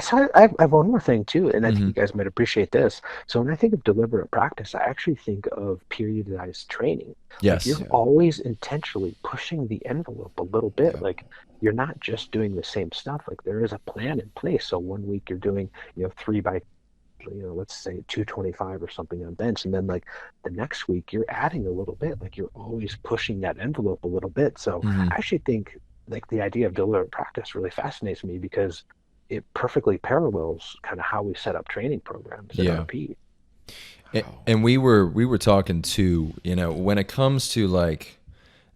have one more thing too, and I think
Mm-hmm.
you guys might appreciate this. So when I think of deliberate practice, I actually think of periodized training. Like
Yes.
you're
Yeah.
always intentionally pushing the envelope a little bit.
Yeah.
Like you're not just doing the same stuff. Like there is a plan in place. So one week you're doing, three by, let's say 225 or something on bench, and then like the next week you're adding a little bit. Like you're always pushing that envelope a little bit. So
Mm-hmm.
I actually think like the idea of deliberate practice really fascinates me because it perfectly parallels kind of how we set up training programs at
Yeah.
RP.
Wow.
And we were talking too, when it comes to like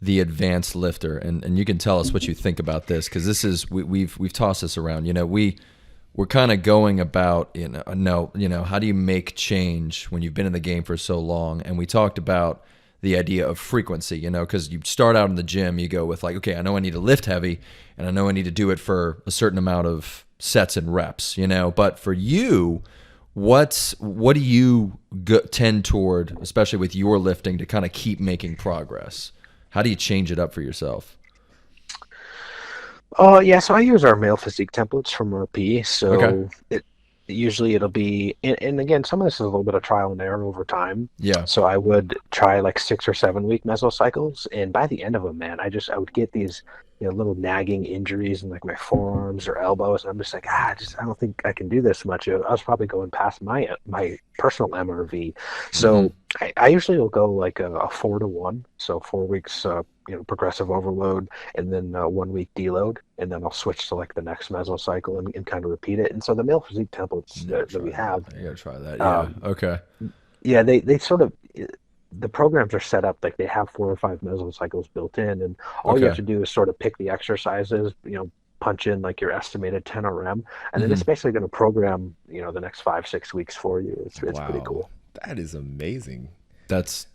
the advanced lifter, and you can tell us what you think about this, because this is we've tossed this around. We're kind of going about, how do you make change when you've been in the game for so long? And we talked about the idea of frequency, because you start out in the gym, you go with like, okay, I know I need to lift heavy, and I know I need to do it for a certain amount of sets and reps, but for you, what do you tend toward, especially with your lifting, to kind of keep making progress? How do you change it up for yourself?
Yeah, so I use our male physique templates from RP.
Okay.
So usually it'll be, and again, some of this is a little bit of trial and error over time.
Yeah.
So I would try like 6 or 7 week mesocycles, and by the end of them, man, I would get these little nagging injuries in like my forearms or elbows, and I'm just like, I don't think I can do this much. I was probably going past my personal MRV.
Mm-hmm.
So I usually will go like a 4-to-1, so 4 weeks, progressive overload, and then 1 week deload, and then I'll switch to like the next mesocycle and kind of repeat it. And so the male physique templates
Never
that we
tried that.
have,
I gotta try that. Yeah.
um,
Okay.
yeah, they sort of, the programs are set up like they have 4 or 5 mesocycles built in, and all you have
Okay.
to do is sort of pick the exercises, punch in like your estimated 10 RM, and then
Mm-hmm.
it's basically going to program, the next 5-6 weeks for you. It's pretty
Wow.
cool.
That is amazing.
That's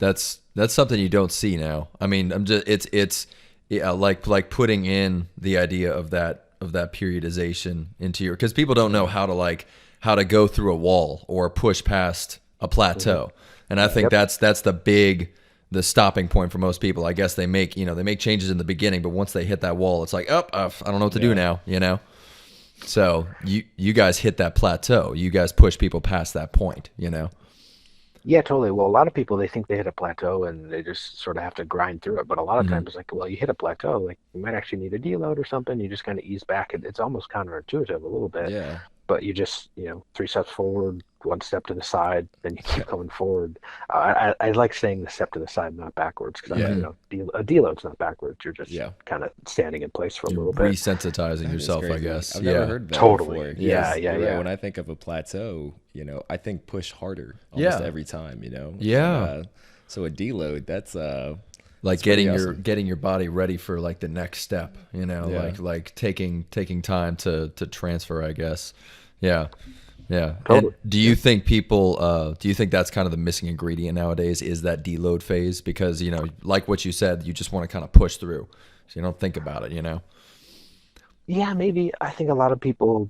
something you don't see now. I mean, I'm just it's yeah, like putting in the idea of that periodization into your, because people don't know how to go through a wall or push past a plateau. And I think
Yep.
that's the stopping point for most people. I guess they make changes in the beginning, but once they hit that wall, it's like, oh, I don't know what to do now. So you guys hit that plateau. You guys push people past that point.
Yeah, totally. Well, a lot of people, they think they hit a plateau and they just sort of have to grind through it. But a lot of
Hmm.
times it's like, well, you hit a plateau, like you might actually need a deload or something. You just kind of ease back. It's almost counterintuitive a little bit,
Yeah.
but you just, 3 steps forward, 1 step to the side, then you keep going forward. I like saying the step to the side, not backwards, because
Yeah.
a deload's not backwards. You're just
Yeah.
kind of standing in place for a
You're
little bit.
resensitizing
That is
yourself, I
crazy.
guess.
I've
Yeah.
never heard that
Totally.
before.
Yeah,
'Cause
yeah,
you're right.
yeah.
When I think of a plateau, I think push harder
Yeah.
almost every time.
Yeah.
And, so a deload, that's
Like
that's pretty
getting
awesome.
your body ready for like the next step,
Yeah.
like taking time to transfer, I guess. Yeah. Yeah.
Totally.
And do you think do you think that's kind of the missing ingredient nowadays, is that deload phase? Because, like what you said, you just want to kind of push through. So you don't think about it.
Yeah, maybe. I think a lot of people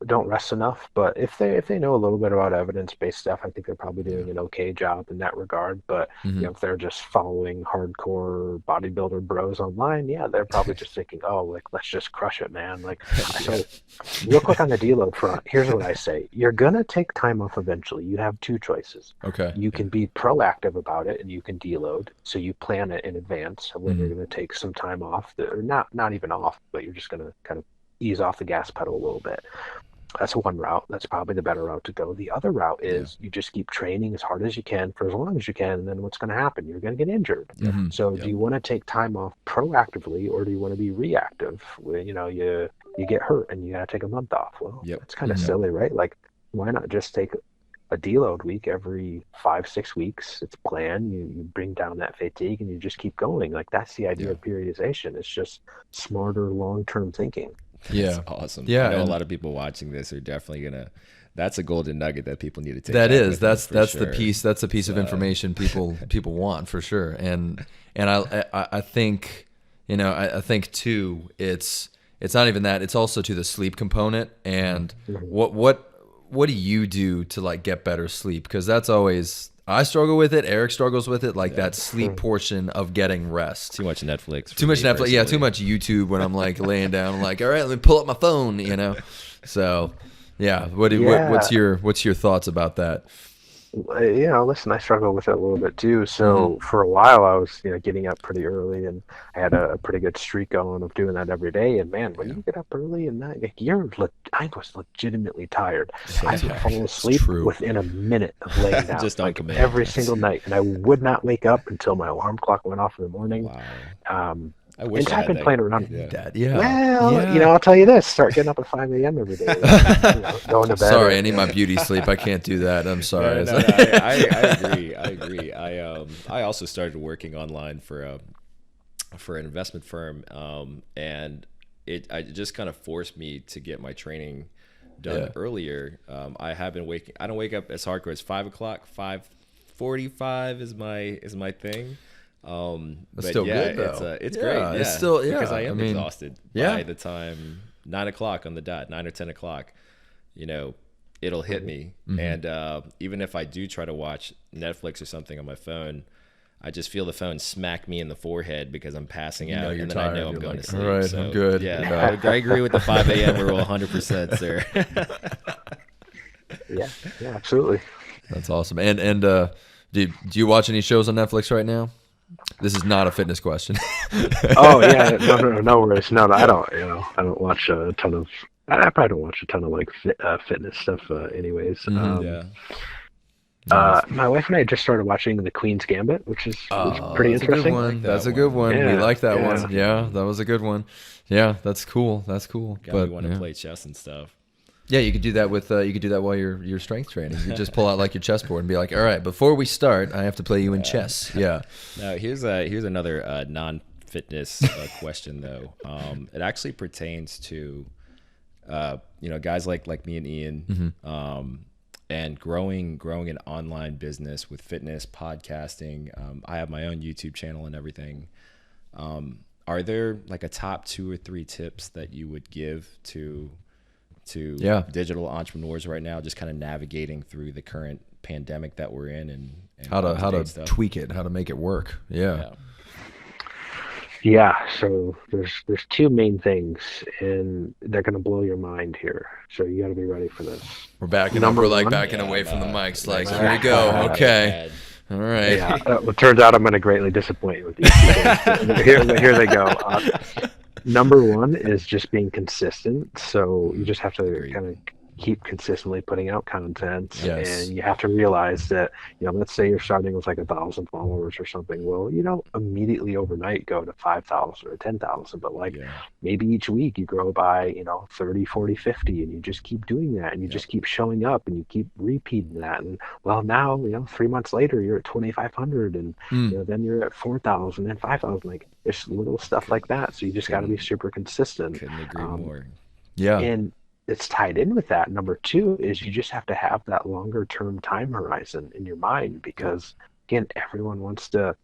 don't rest enough, but if they know a little bit about evidence-based stuff, I think they're probably
Yeah.
doing an okay job in that regard. But
Hmm.
if they're just following hardcore bodybuilder bros online, yeah, they're probably just thinking, oh, like let's just crush it, man. Like,
Yeah.
so real quick on the deload front, here's what I say: you're gonna take time off eventually. You have two choices.
Okay.
You can be proactive about it and you can deload. So you plan it in advance of when you're
Hmm.
going to take some time off, or not even off, but you're just going to kind of ease off the gas pedal a little bit. That's one route. That's probably the better route to go. The other route
Yeah.
is you just keep training as hard as you can for as long as you can, and then what's going to happen? You're going to get injured.
Yep.
So do
Yep.
you want to take time off proactively, or do you want to be reactive? Where, you get hurt and you got to take a month off. Well,
Yep.
that's kind of
Yep.
silly, right? Like, why not just take a deload week every 5, 6 weeks? It's planned. You bring down that fatigue and you just keep going. Like, that's the idea
Yeah.
of periodization. It's just smarter long-term thinking.
That's
Yeah.
awesome.
Yeah,
I know a
and
lot of people watching this are definitely gonna. That's a golden nugget that people need to take.
that
back
is
with them
that's
for
that's
sure.
the piece of information people want for sure. And I think, I think too, it's not even that, it's also to the sleep component. And what do you do to like get better sleep? Because that's always, I struggle with it, Eric struggles with it, like that sleep portion of getting rest.
Too much Netflix.
Too much Netflix, yeah, too much YouTube when I'm like laying down. I'm like, all right, let me pull up my phone, So, yeah, what's your thoughts about that?
Listen, I struggle with it a little bit too. So for a while, I was, getting up pretty early, and I had a pretty good streak going of doing that every day. And man, when you get up early and that, like, I was legitimately tired. I would fall asleep
true.
within a minute of laying down,
Just on
like
command.
every single night, and I would not wake up until my alarm clock went off in the morning.
Wow. I wish
And
I
I've
had
been
that.
playing around.
Yeah.
Well, I'll tell you this: start getting up at 5 a.m. every day, going to bed.
Sorry, I need my beauty sleep. I can't do that. I'm sorry.
No, I agree. I agree. I also started working online for an investment firm, and it just kind of forced me to get my training done earlier. I have been waking. I don't wake up as hardcore as 5 o'clock. 5:45 is my thing.
That's
But
still
yeah,
good though.
it's
Yeah,
great.
it's still
because
yeah,
I am
I mean,
exhausted
yeah.
by the time 9 o'clock on the dot, 9 or 10 o'clock. It'll hit me, and even if I do try to watch Netflix or something on my phone, I just feel the phone smack me in the forehead because I'm passing out,
you're
and then
tired.
I know I'm
You're
going
like,
to sleep.
all right,
So,
I'm good.
Yeah, I agree with the 5 a.m. rule 100%, sir.
Yeah, absolutely.
That's awesome. And do you watch any shows on Netflix right now? This is not a fitness question.
Oh yeah, no worries. No, I don't. I don't watch a ton of. I probably don't watch a ton of like fitness stuff, anyways.
Yeah.
My wife and I just started watching The Queen's Gambit, which is pretty
That's a
interesting.
good one.
Like that
That's a good one.
one.
We
Yeah,
like that
yeah.
one. Yeah, that was a good one. Yeah, that's cool. That's cool.
Got me
But
want to play chess and stuff.
yeah, you could do that with while you're strength training. You just pull out like your chessboard and be like, all right, before we start, I have to play you in chess. Yeah.
Now here's another non-fitness question though. It actually pertains to guys like me and Ian, and growing an online business with fitness, podcasting. I have my own YouTube channel and everything. Are there like a top 2 or 3 tips that you would give to digital entrepreneurs right now, just kind of navigating through the current pandemic that we're in, and
How to
stuff?
tweak it, how to make it work. Yeah.
Yeah, so there's 2 main things, and they're gonna blow your mind here. So you got to be ready for this.
We're backing
Number
up. We're like
one?
backing away from the mics. Like,
yeah.
here we go. Okay. All right.
Yeah, it turns out I'm gonna greatly disappoint you with these 2 things. Here they go. Number 1 is just being consistent. So you just have to
Agreed.
kind of keep consistently putting out content,
Yes.
and you have to realize that, let's say you're starting with like 1,000 followers or something. Well, you don't immediately overnight go to 5,000 or 10,000, but like maybe each week you grow by 30, 40, 50, and you just keep doing that, and you just keep showing up, and you keep repeating that. And well, now 3 months later you're at 2,500, and then you're at 4,000 and 5,000. Like, there's little stuff like that. So you just got to be super consistent.
Couldn't agree more.
Yeah.
And it's tied in with that. Number 2 is you just have to have that longer term time horizon in your mind, because again, everyone wants to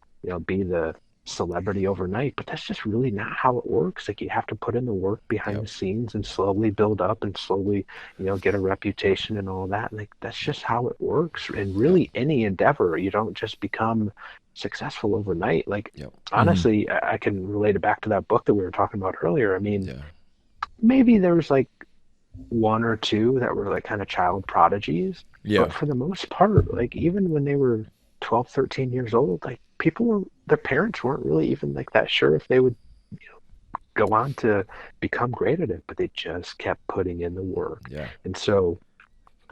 be the celebrity overnight, but that's just really not how it works. Like, you have to put in the work behind the scenes and slowly build up and slowly get a reputation and all that. Like, that's just how it works. And really, any endeavor, you don't just become successful overnight. Like, honestly, I can relate it back to that book that we were talking about earlier. I mean, maybe there was like 1 or 2 that were like kind of child prodigies.
Yeah.
But for the most part, like, even when they were 12, 13 years old, like, their parents weren't really even like that sure if they would go on to become great at it, but they just kept putting in the work.
Yeah.
And so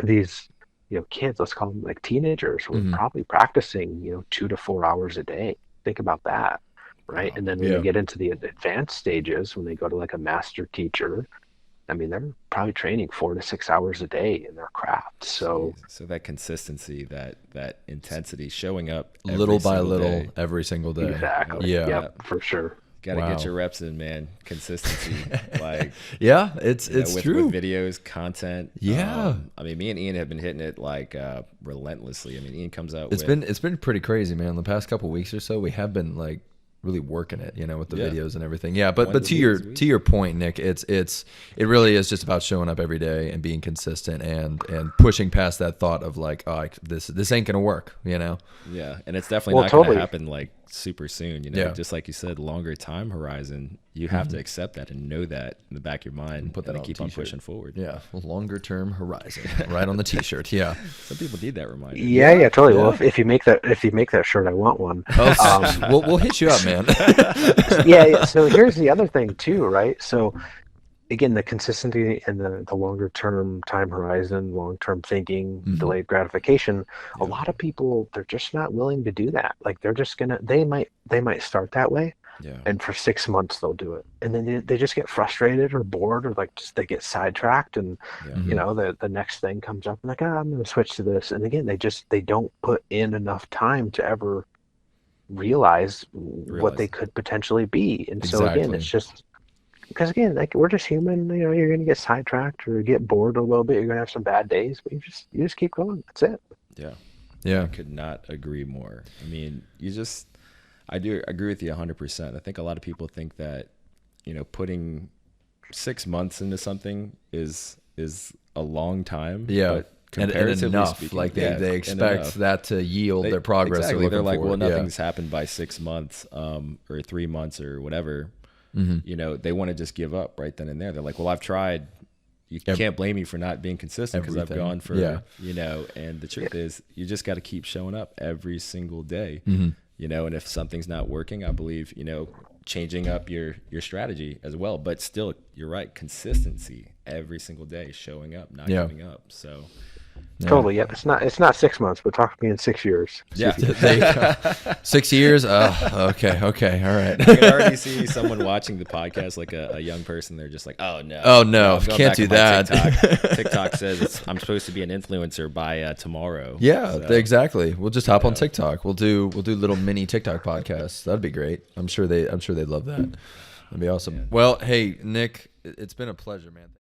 these, kids, let's call them like teenagers, were
Mhm.
probably practicing, 2 to 4 hours a day. Think about that, right?
Wow.
And then when
Yeah.
they get into the advanced stages, when they go to like a master teacher, I mean, they're probably training 4 to 6 hours a day in their craft. So
Jeez. So that consistency, that intensity, showing up every
Little by
single
little,
day.
every single day.
exactly,
Yeah.
yep, for sure.
Got to
Wow.
get your reps in, man. Consistency, like
Yeah, it's
with
true.
videos, content.
Yeah.
I mean, me and Ian have been hitting it like relentlessly. I mean, Ian comes out.
It's been pretty crazy, man. The past couple weeks or so, we have been like really working it, with the
Yeah.
videos and everything. Yeah, but
Wednesdays,
to your point, Nick, it really is just about showing up every day and being consistent and pushing past that thought of like, oh, this ain't gonna work,
Yeah, and it's definitely
Well,
not going
totally.
to happen like super soon.
Yeah.
Just like you said, longer time horizon. You have to accept that and know that in the back of your mind,
put that
and
on a
keep on
t-shirt.
pushing forward.
Yeah, longer term horizon, right on the t-shirt. Yeah.
Some people need that reminder.
Yeah, totally.
Yeah.
Well, if you make that shirt, I want one.
Oh, we'll hit you up, man.
Yeah. So here's the other thing too, right? So again, the consistency and the longer term time horizon, long term thinking, delayed gratification. A lot of people, they're just not willing to do that. Like they're just they might start that way,
Yeah.
and for 6 months they'll do it, and then they just get frustrated or bored, or like just they get sidetracked, and
Yeah.
the next thing comes up and like, I'm going to switch to this, and again they don't put in enough time to ever realize what they could potentially be. And so again,
Exactly.
it's just because again, like we're just human. You're going to get sidetracked or get bored a little bit. You're going to have some bad days, but you just keep going. That's it.
Yeah.
Yeah.
I could not agree more. I mean, I do agree with you 100%. I think a lot of people think that, putting 6 months into something is a long time.
Yeah.
But
And
comparatively
enough.
speaking,
Like
yeah,
they
and
expect
enough.
that to yield their progress.
Exactly. They're like, well,
Yeah.
nothing's happened by 6 months, or 3 months or whatever. They want to just give up right then and there. They're like, well, I've tried. You can't blame me for not being consistent because I've
Everything.
gone for,
Yeah.
and the truth is you just got to keep showing up every single day, and if something's not working, I believe, changing up your strategy as well, but still, you're right. Consistency every single day, showing up, not giving up. So
Totally. Yeah. It's not 6 months, but talk to me in 6 years.
yeah,
There you go. 6 years. Okay. All right.
I can already see someone watching the podcast, like a young person. They're just like, "Oh no,
Oh, no,
I'm going
can't
back
do
to my
that."
TikTok. TikTok says I'm supposed to be an influencer by tomorrow.
Yeah,
So,
exactly. We'll just hop on TikTok. We'll do little mini TikTok podcasts. That'd be great. I'm sure they'd love that. That'd be awesome. Well, hey, Nick, it's been a pleasure, man.